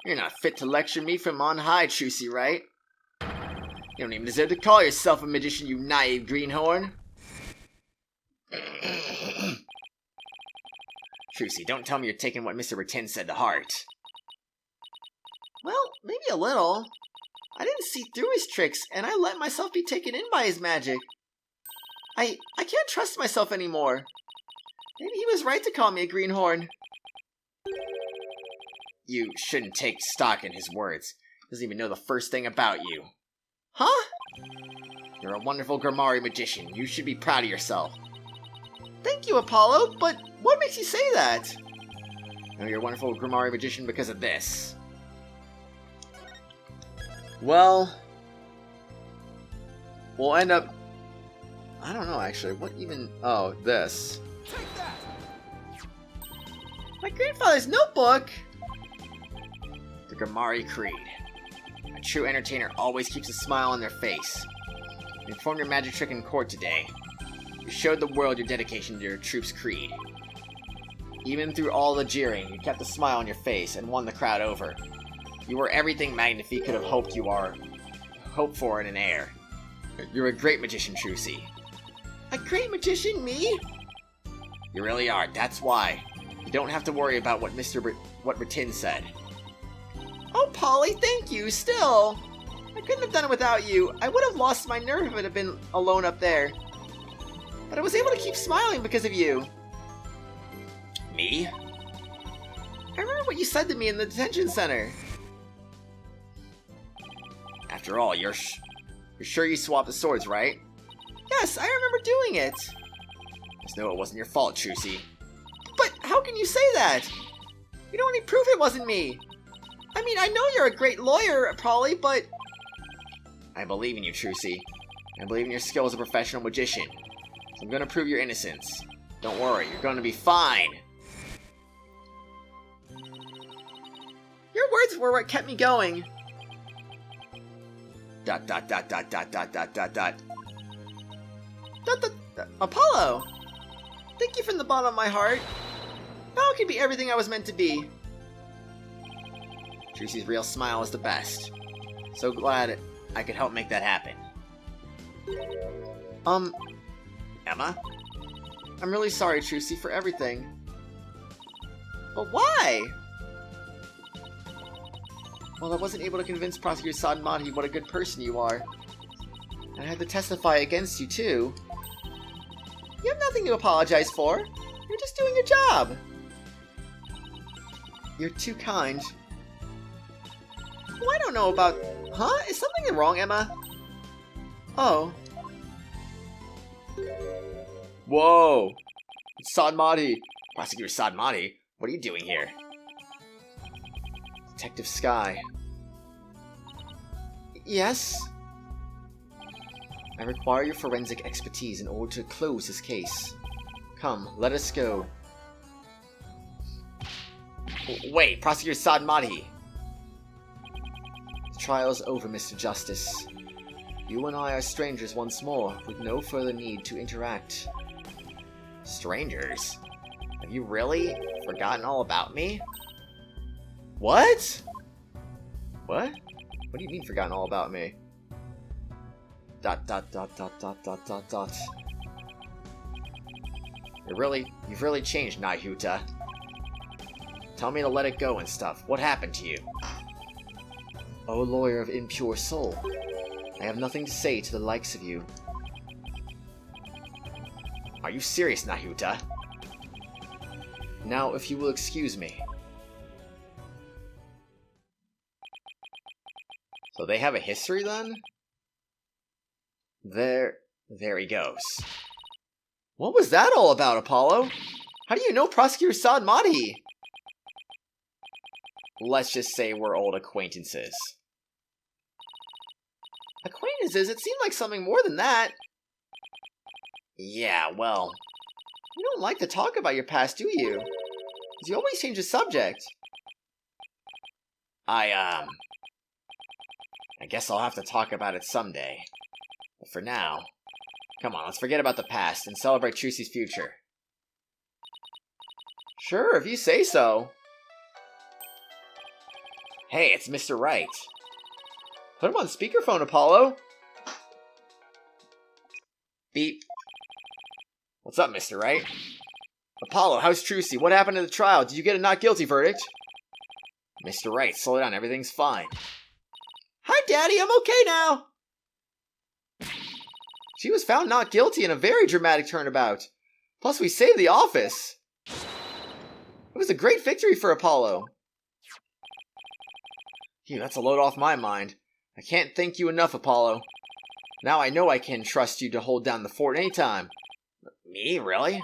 You're not fit to lecture me from on high, Trucy Wright. You don't even deserve to call yourself a magician, you naive greenhorn. Trucy, don't tell me you're taking what Mr. Rattin said to heart. Well, maybe a little. I didn't see through his tricks, and I let myself be taken in by his magic. I can't trust myself anymore. Maybe he was right to call me a greenhorn. You shouldn't take stock in his words. He doesn't even know the first thing about you. Huh? You're a wonderful Grimari magician. You should be proud of yourself. Thank you, Apollo, but what makes you say that? No, you're a wonderful Grimari magician because of this. Well, we'll end up... I don't know, actually. What even... Oh, this. Take that! My grandfather's notebook! The Grimari Creed. A true entertainer always keeps a smile on their face. You performed your magic trick in court today. You showed the world your dedication to your troop's creed. Even through all the jeering, you kept a smile on your face and won the crowd over. You were everything Magnifi could have hoped for in an heir. You're a great magician, Trucy. A great magician, me? You really are, that's why. You don't have to worry about what Rattin said. Oh, Polly, thank you, still. I couldn't have done it without you. I would have lost my nerve if it had been alone up there. But I was able to keep smiling because of you. Me? I remember what you said to me in the detention center. After all, you're sure you swapped the swords, right? Yes, I remember doing it. Just know it wasn't your fault, Trucy. But how can you say that? You don't need proof it wasn't me. I mean, I know you're a great lawyer, Polly, but... I believe in you, Trucy. I believe in your skill as a professional magician. So I'm gonna prove your innocence. Don't worry, you're gonna be fine. Your words were what kept me going. ... Apollo! Thank you from the bottom of my heart. Now I can be everything I was meant to be. Trucy's real smile is the best. So glad I could help make that happen. Emma? I'm really sorry, Trucy, for everything. But why? Well, I wasn't able to convince Prosecutor Sadmati what a good person you are. And I had to testify against you, too. You have nothing to apologize for. You're just doing your job. You're too kind. Oh, I don't know about... Huh? Is something wrong, Emma? Oh. Whoa! It's Sadmati! Prosecutor Sadmati? What are you doing here? Detective Sky. Yes? I require your forensic expertise in order to close this case. Come, let us go. Wait, Prosecutor Sadmati! The trial's over, Mr. Justice. You and I are strangers once more, with no further need to interact. Strangers? Have you really forgotten all about me? What? What? What do you mean forgotten all about me? ... You've really changed, Nahuta. Tell me to let it go and stuff. What happened to you? Oh, lawyer of impure soul. I have nothing to say to the likes of you. Are you serious, Nahuta? Now, if you will excuse me. So they have a history, then? There he goes. What was that all about, Apollo? How do you know Prosecutor Sadmati? Let's just say we're old acquaintances. Acquaintances? It seemed like something more than that. Yeah, well... You don't like to talk about your past, do you? 'Cause you always change the subject. I guess I'll have to talk about it someday. But for now... Come on, let's forget about the past and celebrate Trucy's future. Sure, if you say so. Hey, it's Mr. Wright. Put him on speakerphone, Apollo. Beep. What's up, Mr. Wright? Apollo, how's Trucy? What happened to the trial? Did you get a not guilty verdict? Mr. Wright, slow down. Everything's fine. Hi, Daddy. I'm okay now. She was found not guilty in a very dramatic turnabout. Plus, we saved the office. It was a great victory for Apollo. Phew, that's a load off my mind. I can't thank you enough, Apollo. Now I know I can trust you to hold down the fort anytime. Me? Really?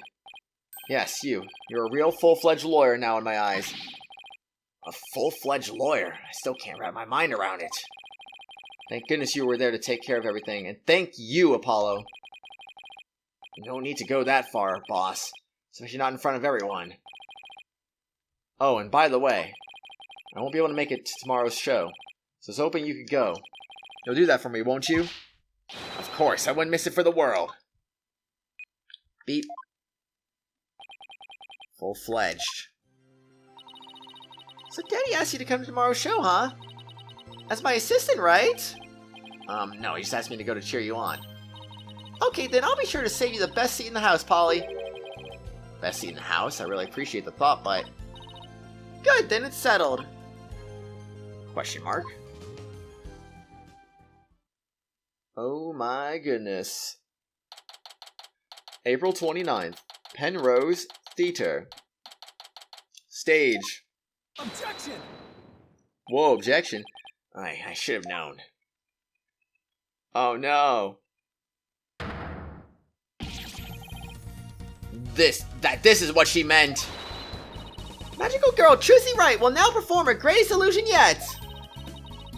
Yes, you. You're a real full-fledged lawyer now in my eyes. A full-fledged lawyer? I still can't wrap my mind around it. Thank goodness you were there to take care of everything. And thank you, Apollo. No need to go that far, boss. Especially not in front of everyone. Oh, and by the way, I won't be able to make it to tomorrow's show. So I was hoping you could go. You'll do that for me, won't you? Of course, I wouldn't miss it for the world. Beep. Full-fledged. So Daddy asked you to come to tomorrow's show, huh? As my assistant, right? No, he just asked me to go to cheer you on. Okay, then I'll be sure to save you the best seat in the house, Polly. Best seat in the house? I really appreciate the thought, but... Good, then it's settled. Question mark? Oh my goodness. April 29th. Penrose Theater. Stage. Objection! Whoa, objection? I should have known. Oh no. This is what she meant. Magical girl Trucy Wright will now perform her greatest illusion yet.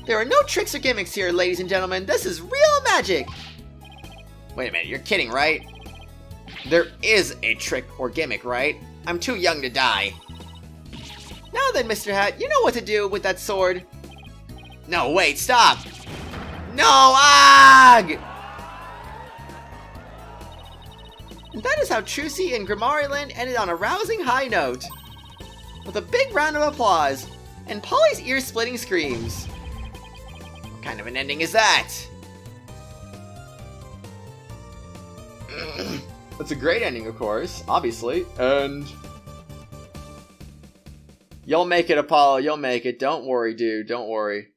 There are no tricks or gimmicks here, ladies and gentlemen. This is real magic. Wait a minute, you're kidding, right? There is a trick or gimmick, right? I'm too young to die. Now then, Mr. Hat, you know what to do with that sword. No, wait, stop. No, AG! And that is how Trucy and Grimmaryland ended on a rousing high note. With a big round of applause, and Polly's ear-splitting screams. What kind of an ending is that? It's a great ending, of course, obviously, and... You'll make it, Apollo, you'll make it. Don't worry, dude, don't worry.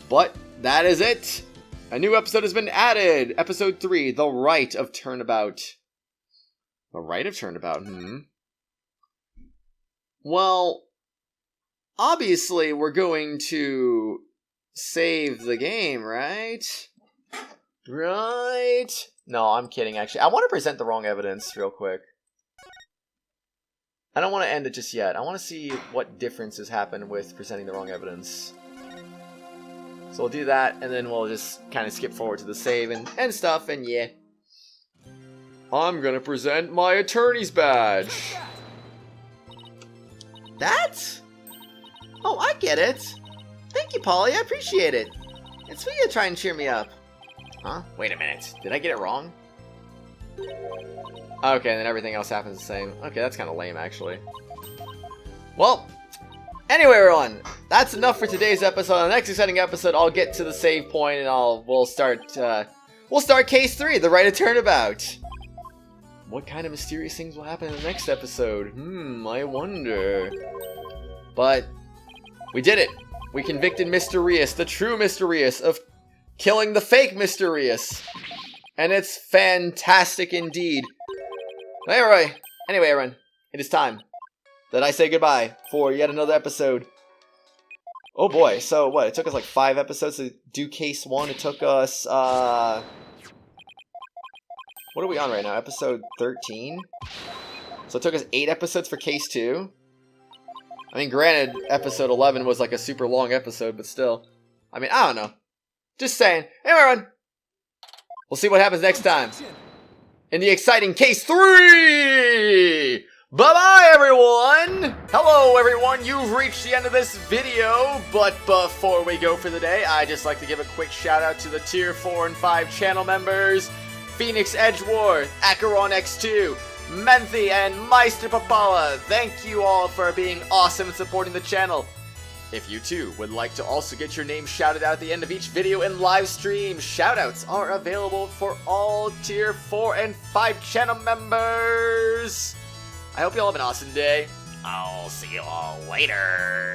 But, that is it! A new episode has been added! Episode 3, The Rite of Turnabout. The Rite of Turnabout, Well, obviously we're going to save the game, right? Right? No, I'm kidding, actually. I want to present the wrong evidence real quick. I don't want to end it just yet. I want to see what differences happen with presenting the wrong evidence. So we'll do that, and then we'll just kind of skip forward to the save and stuff, and yeah. I'm gonna present my attorney's badge. That? Oh, I get it. Thank you, Polly. I appreciate it. It's sweet to try and cheer me up. Huh? Wait a minute. Did I get it wrong? Okay, and then everything else happens the same. Okay, that's kind of lame, actually. Well, anyway, everyone, that's enough for today's episode. On the next exciting episode, I'll get to the save point, and we'll start case 3, the Rite of Turnabout. What kind of mysterious things will happen in the next episode? I wonder. But we did it. We convicted Mysterious, the true Mysterious, of killing the fake Mysterious. And it's fantastic indeed. Anyway, everyone, it is time that I say goodbye for yet another episode. Oh boy, so what? It took us like 5 episodes to do case 1. It took us, what are we on right now? Episode 13? So it took us 8 episodes for case 2. I mean, granted, episode 11 was like a super long episode, but still. I mean, I don't know. Just saying. Anyway, everyone, we'll see what happens next time in the exciting case 3! Bye-bye, everyone! Hello, everyone, you've reached the end of this video, but before we go for the day, I'd just like to give a quick shout-out to the Tier 4 and 5 channel members, Phoenix Edgeworth, Acheron X2, Menthy, and Meister Papala. Thank you all for being awesome and supporting the channel. If you too would like to also get your name shouted out at the end of each video and live stream, shoutouts are available for all tier 4 and 5 channel members. I hope you all have an awesome day. I'll see you all later.